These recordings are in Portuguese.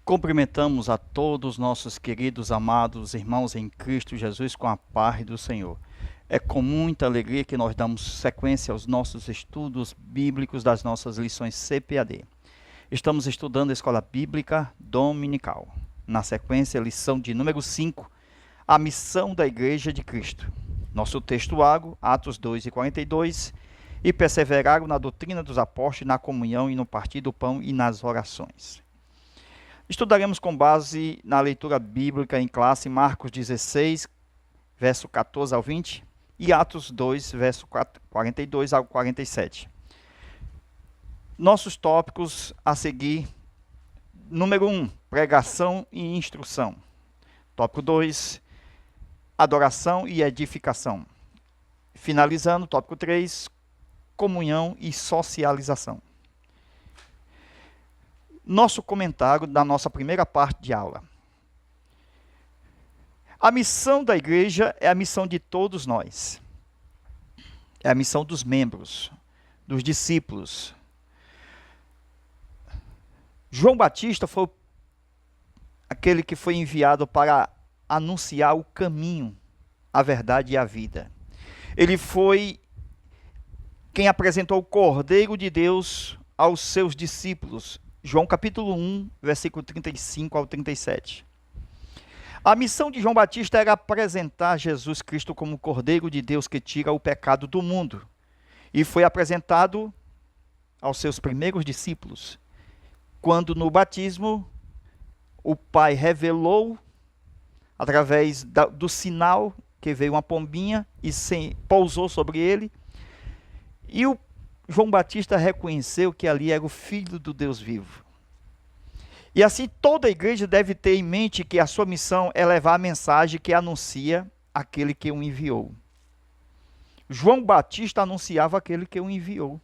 Cumprimentamos a todos nossos queridos, amados irmãos em Cristo Jesus com a paz do Senhor. É com muita alegria que nós damos sequência aos nossos estudos bíblicos das nossas lições CPAD. Estamos estudando a Escola Bíblica Dominical. Na sequência, lição de número 5, a missão da Igreja de Cristo. Nosso texto água, Atos 2:42, e perseveraram na doutrina dos apóstolos, na comunhão e no partir do pão e nas orações. Estudaremos com base na leitura bíblica em classe Marcos 16, verso 14 ao 20, e Atos 2, verso 42 ao 47. Nossos tópicos a seguir: número 1, pregação e instrução. Tópico 2, adoração e edificação. Finalizando, tópico 3, comunhão e socialização. Nosso comentário da nossa primeira parte de aula. A missão da igreja é a missão de todos nós. É a missão dos membros, dos discípulos. João Batista foi aquele que foi enviado para anunciar o caminho, a verdade e a vida. Ele foi quem apresentou o Cordeiro de Deus aos seus discípulos. João capítulo 1, versículo 35 ao 37. A missão de João Batista era apresentar Jesus Cristo como o Cordeiro de Deus que tira o pecado do mundo. E foi apresentado aos seus primeiros discípulos, quando no batismo o Pai revelou, através do sinal, que veio uma pombinha e pousou sobre ele, e o João Batista reconheceu que ali era o Filho do Deus vivo. E assim toda a igreja deve ter em mente que a sua missão é levar a mensagem que anuncia aquele que o enviou. João Batista anunciava aquele que o enviou.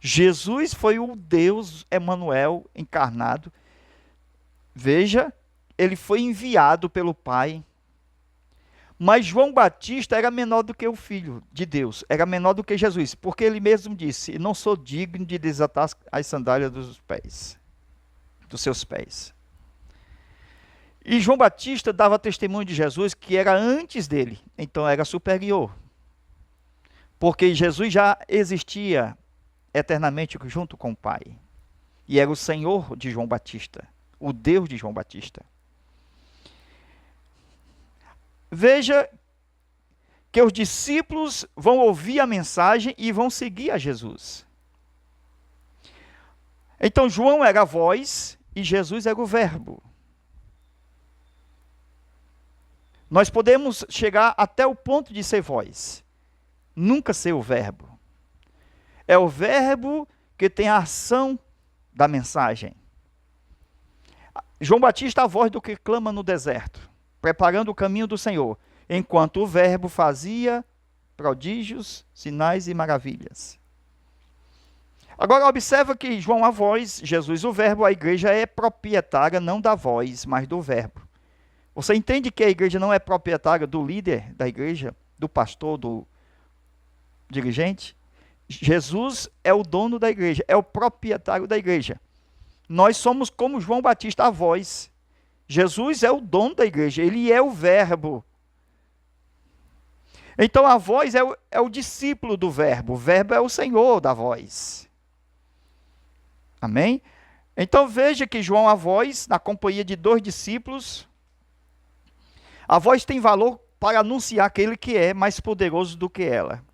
Jesus foi o Deus Emanuel encarnado. Veja, ele foi enviado pelo Pai. Mas João Batista era menor do que o Filho de Deus, era menor do que Jesus, porque ele mesmo disse: não sou digno de desatar as sandálias dos seus pés. E João Batista dava testemunho de Jesus que era antes dele, então era superior, porque Jesus já existia eternamente junto com o Pai, e era o Senhor de João Batista, o Deus de João Batista. Veja que os discípulos vão ouvir a mensagem e vão seguir a Jesus. Então João era a voz e Jesus era o verbo. Nós podemos chegar até o ponto de ser voz, nunca ser o verbo. É o verbo que tem a ação da mensagem. João Batista é a voz do que clama no deserto, preparando o caminho do Senhor, enquanto o verbo fazia prodígios, sinais e maravilhas. Agora observa que João a voz, Jesus o verbo, a igreja é proprietária não da voz, mas do verbo. Você entende que a igreja não é proprietária do líder da igreja, do pastor, do dirigente? Jesus é o dono da igreja, é o proprietário da igreja. Nós somos como João Batista, a voz. Jesus é o dono da igreja, ele é o verbo. Então a voz é o discípulo do verbo, o verbo é o Senhor da voz. Amém? Então veja que João, a voz, na companhia de 2 discípulos, a voz tem valor para anunciar aquele que é mais poderoso do que ela.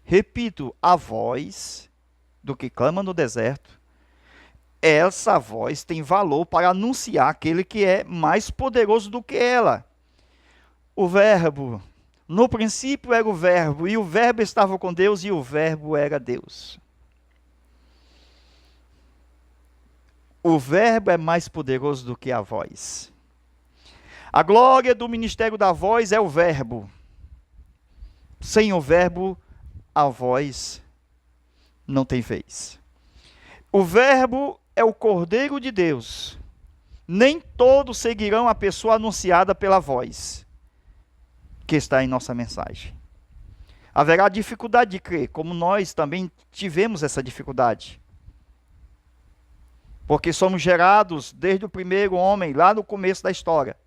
Repito, a voz do que clama no deserto, essa voz tem valor para anunciar aquele que é mais poderoso do que ela. O verbo, no princípio era o verbo, e o verbo estava com Deus, e o verbo era Deus. O verbo é mais poderoso do que a voz. A glória do ministério da voz é o verbo. Sem o verbo, a voz não tem vez. O verbo é o Cordeiro de Deus. Nem todos seguirão a pessoa anunciada pela voz que está em nossa mensagem. Haverá dificuldade de crer, como nós também tivemos essa dificuldade. porque somos gerados desde o primeiro homem, lá no começo da história,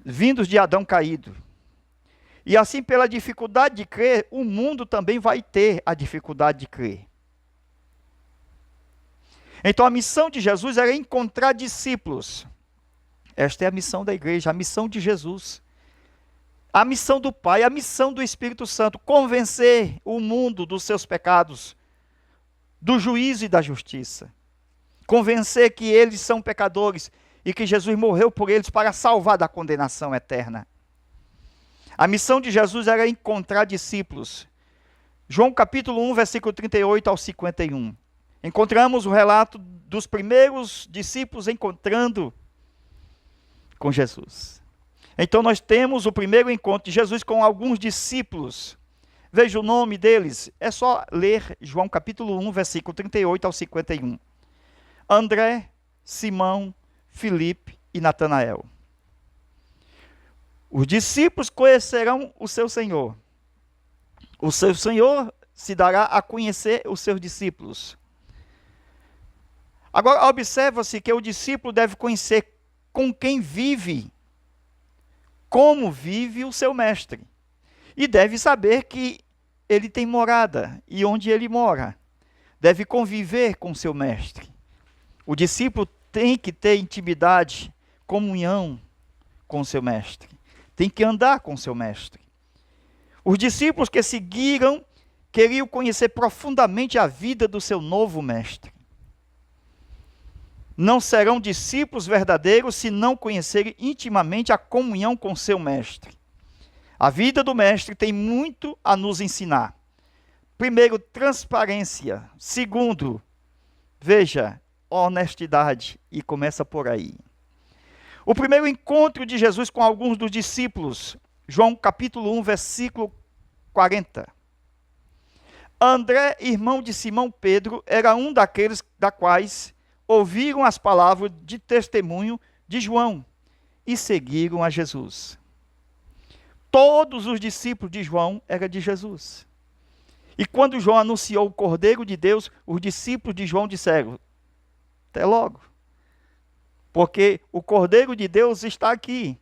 vindos de Adão caído. E assim, pela dificuldade de crer, o mundo também vai ter a dificuldade de crer. Então a missão de Jesus era encontrar discípulos. Esta é a missão da igreja, a missão de Jesus. A missão do Pai, a missão do Espírito Santo, convencer o mundo dos seus pecados, do juízo e da justiça. Convencer que eles são pecadores e que Jesus morreu por eles para salvar da condenação eterna. A missão de Jesus era encontrar discípulos. João capítulo 1, versículo 38 ao 51. Encontramos o relato dos primeiros discípulos encontrando com Jesus. Então nós temos o primeiro encontro de Jesus com alguns discípulos. Veja o nome deles. É só ler João capítulo 1, versículo 38 ao 51. André, Simão, Filipe e Natanael. Os discípulos conhecerão o seu Senhor. O seu Senhor se dará a conhecer os seus discípulos. Agora, observa-se que o discípulo deve conhecer com quem vive, como vive o seu mestre. E deve saber que ele tem morada e onde ele mora. Deve conviver com o seu mestre. O discípulo tem que ter intimidade, comunhão com o seu mestre. Tem que andar com o seu mestre. Os discípulos que seguiram queriam conhecer profundamente a vida do seu novo mestre. Não serão discípulos verdadeiros se não conhecerem intimamente a comunhão com seu mestre. A vida do mestre tem muito a nos ensinar. Primeiro, transparência. Segundo, veja, honestidade. E começa por aí. O primeiro encontro de Jesus com alguns dos discípulos, João capítulo 1, versículo 40. André, irmão de Simão Pedro, era um daqueles da quais ouviram as palavras de testemunho de João e seguiram a Jesus. Todos os discípulos de João eram de Jesus. E quando João anunciou o Cordeiro de Deus, os discípulos de João disseram: até logo, porque o Cordeiro de Deus está aqui.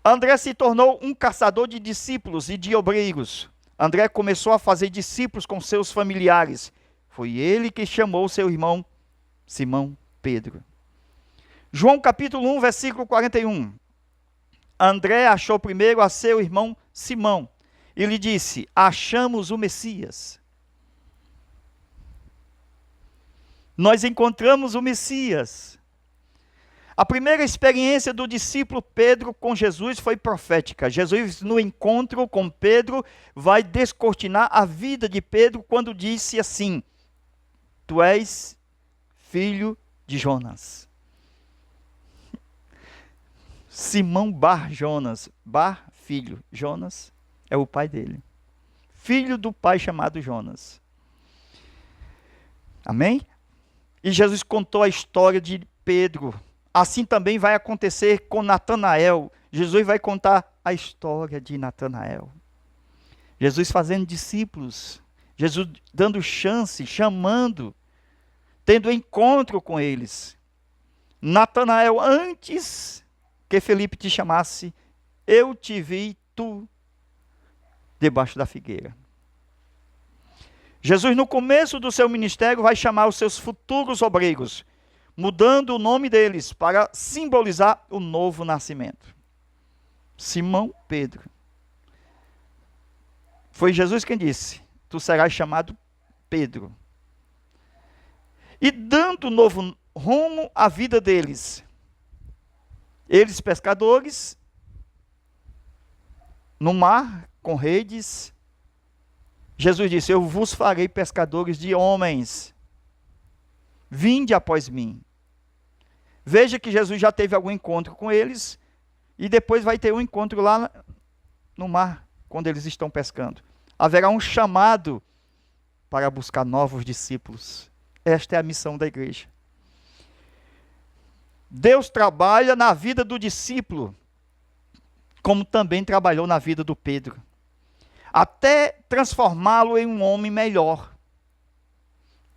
André se tornou um caçador de discípulos e de obreiros. André começou a fazer discípulos com seus familiares. Foi ele que chamou seu irmão Simão Pedro. João capítulo 1, versículo 41. André achou primeiro a seu irmão Simão e lhe disse: achamos o Messias. Nós encontramos o Messias. A primeira experiência do discípulo Pedro com Jesus foi profética. Jesus, no encontro com Pedro, vai descortinar a vida de Pedro quando disse assim: tu és filho de Jonas. Simão Bar Jonas. Bar, filho. Jonas é o pai dele. Filho do pai chamado Jonas. Amém? E Jesus contou a história de Pedro. Assim também vai acontecer com Natanael. Jesus vai contar a história de Natanael. Jesus fazendo discípulos. Jesus dando chance, chamando, tendo encontro com eles. Natanael, antes que Felipe te chamasse, eu te vi, tu, debaixo da figueira. Jesus, no começo do seu ministério, vai chamar os seus futuros obreiros, mudando o nome deles para simbolizar o novo nascimento. Simão Pedro. Foi Jesus quem disse: tu serás chamado Pedro. E dando novo rumo à vida deles. Eles pescadores, no mar, com redes. Jesus disse: eu vos farei pescadores de homens. Vinde após mim. Veja que Jesus já teve algum encontro com eles, e depois vai ter um encontro lá no mar, quando eles estão pescando. Haverá um chamado para buscar novos discípulos. Esta é a missão da igreja. Deus trabalha na vida do discípulo, como também trabalhou na vida do Pedro, até transformá-lo em um homem melhor.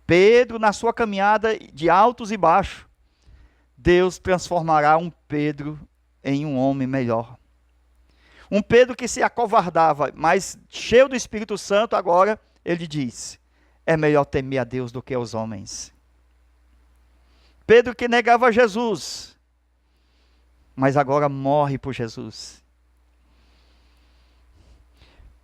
Pedro, na sua caminhada de altos e baixos, Deus transformará um Pedro em um homem melhor. Um Pedro que se acovardava, mas cheio do Espírito Santo, agora ele diz: é melhor temer a Deus do que aos homens. Pedro que negava Jesus, mas agora morre por Jesus.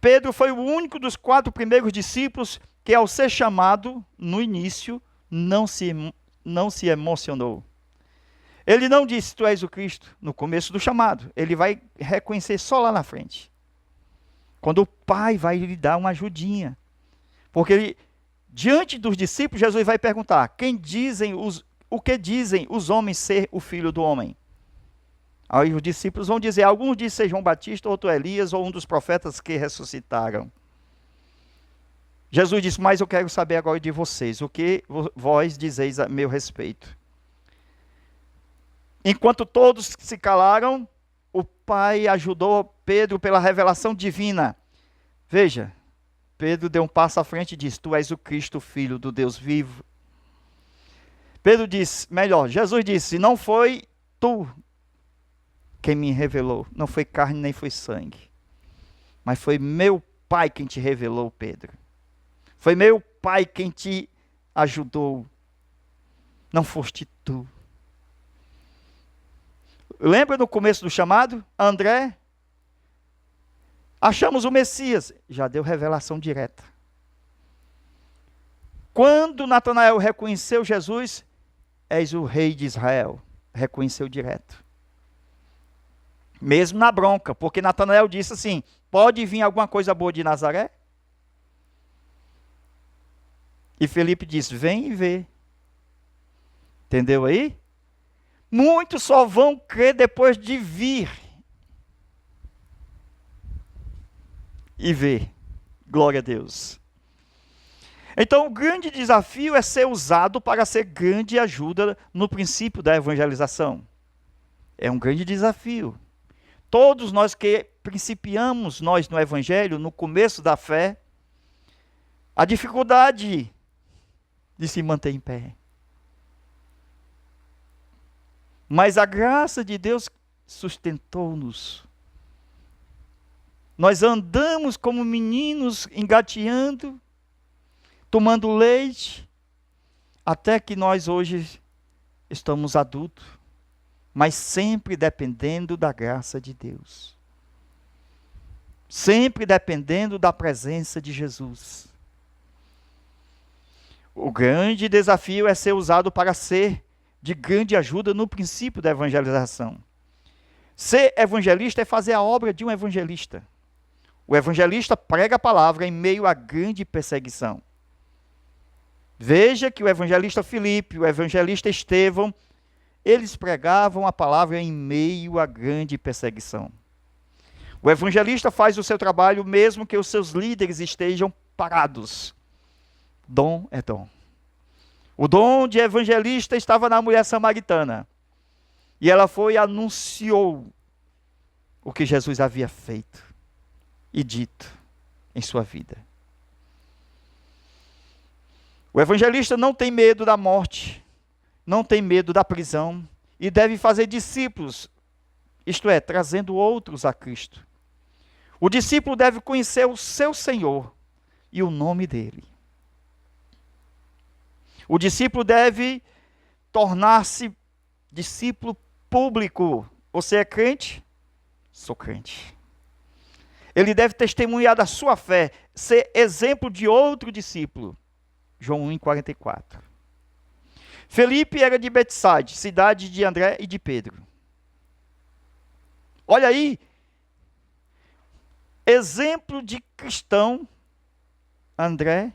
Pedro foi o único dos 4 primeiros discípulos que, ao ser chamado no início, não se emocionou. Ele não disse: tu és o Cristo, no começo do chamado. Ele vai reconhecer só lá na frente, quando o Pai vai lhe dar uma ajudinha. Porque diante dos discípulos, Jesus vai perguntar: o que dizem os homens ser o Filho do Homem? Aí os discípulos vão dizer: alguns dizem ser João Batista, outro Elias, ou um dos profetas que ressuscitaram. Jesus disse: mas eu quero saber agora de vocês, o que vós dizeis a meu respeito? Enquanto todos se calaram, o Pai ajudou Pedro pela revelação divina. Veja, Pedro deu um passo à frente e disse: tu és o Cristo, Filho do Deus vivo. Pedro disse, Jesus disse: não foi tu quem me revelou, não foi carne nem foi sangue, mas foi meu Pai quem te revelou, Pedro. Foi meu Pai quem te ajudou, não foste tu. Lembra no começo do chamado? André, achamos o Messias, já deu revelação direta. Quando Natanael reconheceu Jesus: és o rei de Israel, reconheceu direto. Mesmo na bronca, porque Natanael disse assim: pode vir alguma coisa boa de Nazaré? E Felipe disse: vem e vê. Entendeu aí? Muitos só vão crer depois de vir e ver. Glória a Deus. Então, o grande desafio é ser usado para ser grande ajuda no princípio da evangelização. É um grande desafio. Todos nós que principiamos no Evangelho, no começo da fé, a dificuldade de se manter em pé. Mas a graça de Deus sustentou-nos. Nós andamos como meninos engateando, tomando leite, até que nós hoje estamos adultos, mas sempre dependendo da graça de Deus. Sempre dependendo da presença de Jesus. O grande desafio é ser usado para ser de grande ajuda no princípio da evangelização. Ser evangelista é fazer a obra de um evangelista. O evangelista prega a palavra em meio à grande perseguição. Veja que o evangelista Filipe, o evangelista Estevão, eles pregavam a palavra em meio à grande perseguição. O evangelista faz o seu trabalho mesmo que os seus líderes estejam parados. Dom é dom. O dom de evangelista estava na mulher samaritana. E ela foi e anunciou o que Jesus havia feito e dito em sua vida. O evangelista não tem medo da morte, não tem medo da prisão e deve fazer discípulos, isto é, trazendo outros a Cristo. O discípulo deve conhecer o seu Senhor e o nome dele. O discípulo deve tornar-se discípulo público. Você é crente? Sou crente. Ele deve testemunhar da sua fé, ser exemplo de outro discípulo. João 1,44. Felipe era de Betsaide, cidade de André e de Pedro. Olha aí, exemplo de cristão, André.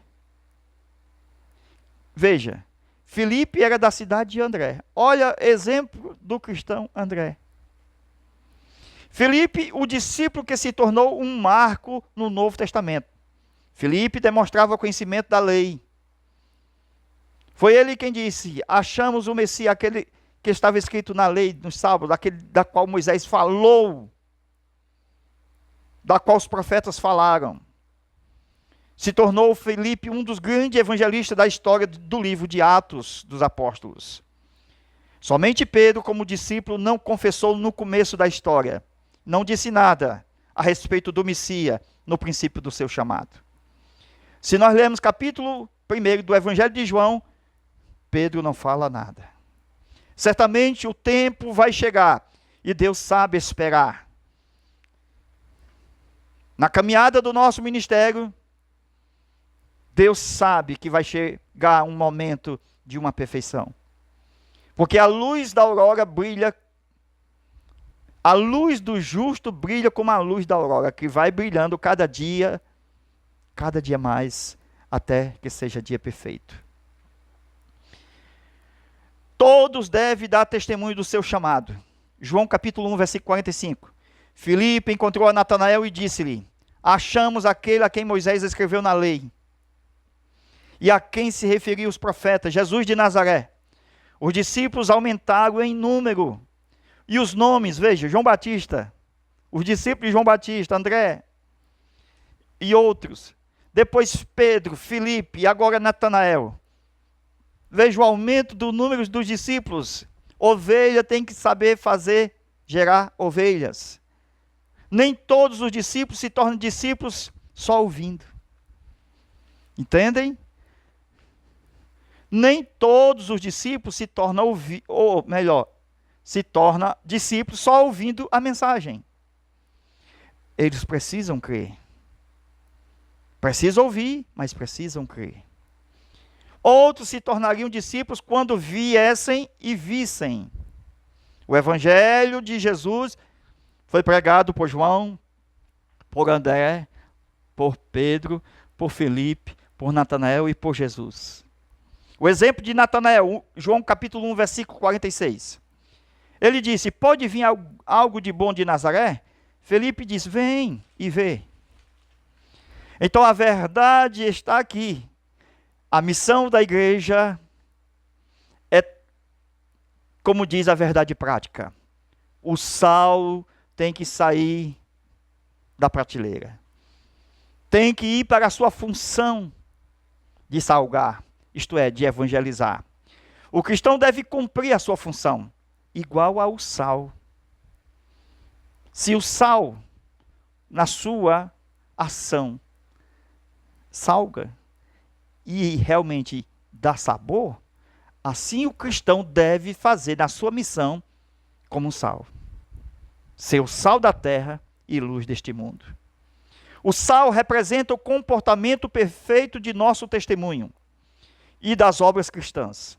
Veja, Felipe era da cidade de André. Olha, exemplo do cristão André. Felipe, o discípulo que se tornou um marco no Novo Testamento. Felipe demonstrava conhecimento da lei. Foi ele quem disse: achamos o Messias, aquele que estava escrito na lei, nos Salmos, aquele da qual Moisés falou, da qual os profetas falaram. Se tornou Filipe um dos grandes evangelistas da história do livro de Atos dos Apóstolos. Somente Pedro, como discípulo, não confessou no começo da história. Não disse nada a respeito do Messias no princípio do seu chamado. Se nós lermos capítulo 1 do Evangelho de João, Pedro não fala nada. Certamente o tempo vai chegar e Deus sabe esperar. Na caminhada do nosso ministério, Deus sabe que vai chegar um momento de uma perfeição. Porque a luz da aurora brilha, a luz do justo brilha como a luz da aurora, que vai brilhando cada dia mais, até que seja dia perfeito. Todos devem dar testemunho do seu chamado. João capítulo 1, versículo 45. Filipe encontrou a Natanael e disse-lhe: achamos aquele a quem Moisés escreveu na lei, e a quem se referiam os profetas, Jesus de Nazaré. Os discípulos aumentaram em número. E os nomes, veja, João Batista, os discípulos de João Batista, André e outros. Depois Pedro, Filipe e agora Natanael. Veja o aumento do número dos discípulos. Ovelha tem que saber gerar ovelhas. Nem todos os discípulos se tornam discípulos só ouvindo. Entendem? Nem todos os discípulos se tornam se tornam discípulos só ouvindo a mensagem. Eles precisam crer. Precisam ouvir, mas precisam crer. Outros se tornariam discípulos quando viessem e vissem. O evangelho de Jesus foi pregado por João, por André, por Pedro, por Filipe, por Natanael e por Jesus. O exemplo de Natanael, João capítulo 1, versículo 46. Ele disse: pode vir algo de bom de Nazaré? Filipe disse: vem e vê. Então a verdade está aqui. A missão da igreja é, como diz a verdade prática, o sal tem que sair da prateleira. Tem que ir para a sua função de salgar, isto é, de evangelizar. O cristão deve cumprir a sua função, igual ao sal. Se o sal, na sua ação, salga e realmente dá sabor, assim o cristão deve fazer na sua missão como um sal. Ser o sal da terra e luz deste mundo. O sal representa o comportamento perfeito de nosso testemunho e das obras cristãs.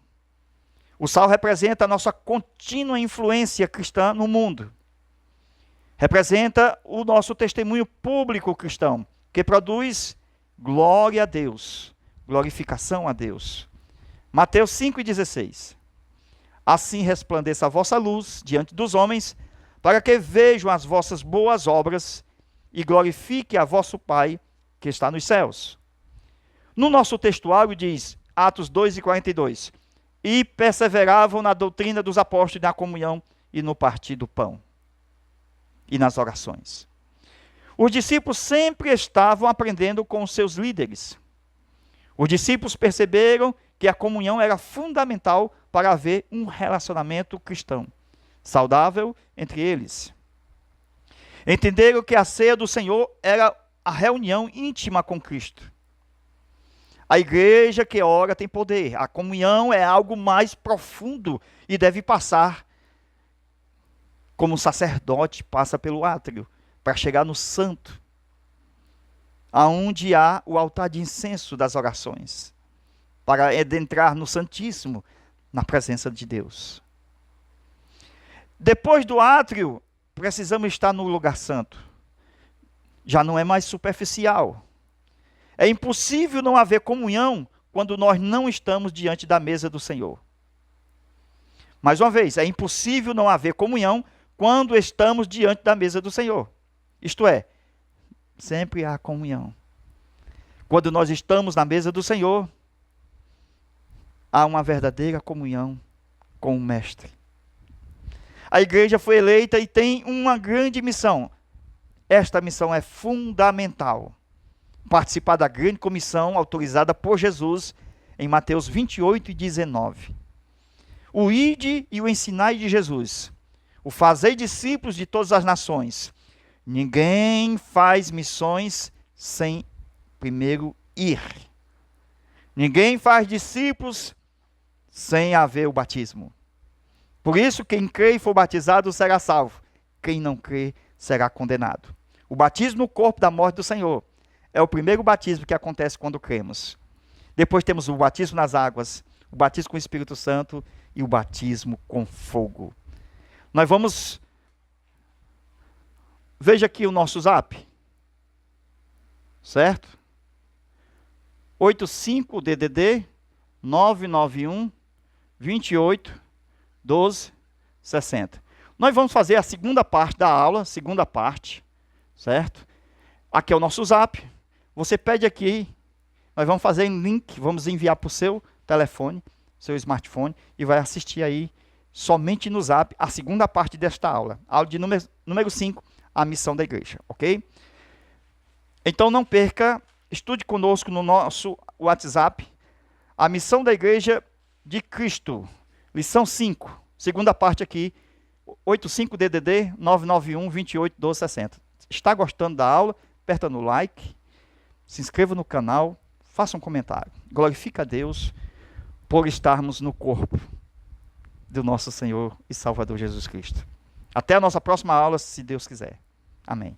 O sal representa a nossa contínua influência cristã no mundo. Representa o nosso testemunho público cristão, que produz glória a Deus, glorificação a Deus. Mateus 5,16. Assim resplandeça a vossa luz diante dos homens, para que vejam as vossas boas obras e glorifique a vosso Pai que está nos céus. No nosso textuário diz, Atos 2,42, e perseveravam na doutrina dos apóstolos, na comunhão e no partir do pão e nas orações. Os discípulos sempre estavam aprendendo com os seus líderes. Os discípulos perceberam que a comunhão era fundamental para haver um relacionamento cristão saudável entre eles. Entenderam que a ceia do Senhor era a reunião íntima com Cristo. A igreja que ora tem poder. A comunhão é algo mais profundo e deve passar como o sacerdote passa pelo átrio para chegar no santo, aonde há o altar de incenso das orações, para adentrar no Santíssimo, na presença de Deus. Depois do átrio, precisamos estar no lugar santo. Já não é mais superficial. É impossível não haver comunhão quando nós não estamos diante da mesa do Senhor. Mais uma vez, é impossível não haver comunhão quando estamos diante da mesa do Senhor. Isto é, sempre há comunhão. Quando nós estamos na mesa do Senhor, há uma verdadeira comunhão com o Mestre. A igreja foi eleita e tem uma grande missão. Esta missão é fundamental participar da grande comissão autorizada por Jesus em Mateus 28 e 19. O ide e o ensinai de Jesus. O fazei discípulos de todas as nações. Ninguém faz missões sem primeiro ir. Ninguém faz discípulos sem haver o batismo. Por isso, quem crê e for batizado será salvo. Quem não crê será condenado. O batismo no corpo da morte do Senhor é o primeiro batismo que acontece quando cremos. Depois temos o batismo nas águas, o batismo com o Espírito Santo e o batismo com fogo. Nós vamos... Veja aqui o nosso zap. Certo? 85-DDD 991 28 12 60. Nós vamos fazer a segunda parte da aula, segunda parte, certo? Aqui é o nosso zap. Você pede aqui, nós vamos fazer em link, vamos enviar para o seu telefone, seu smartphone, e vai assistir aí, somente no zap, a segunda parte desta aula. Aula de número 5, a missão da igreja, ok? Então não perca, estude conosco no nosso WhatsApp, a missão da igreja de Cristo, lição 5, segunda parte aqui, 85-DDD 991 28 12 60. Está gostando da aula? Aperta no like, se inscreva no canal, faça um comentário. Glorifica a Deus por estarmos no corpo do nosso Senhor e Salvador Jesus Cristo. Até a nossa próxima aula, se Deus quiser. Amém.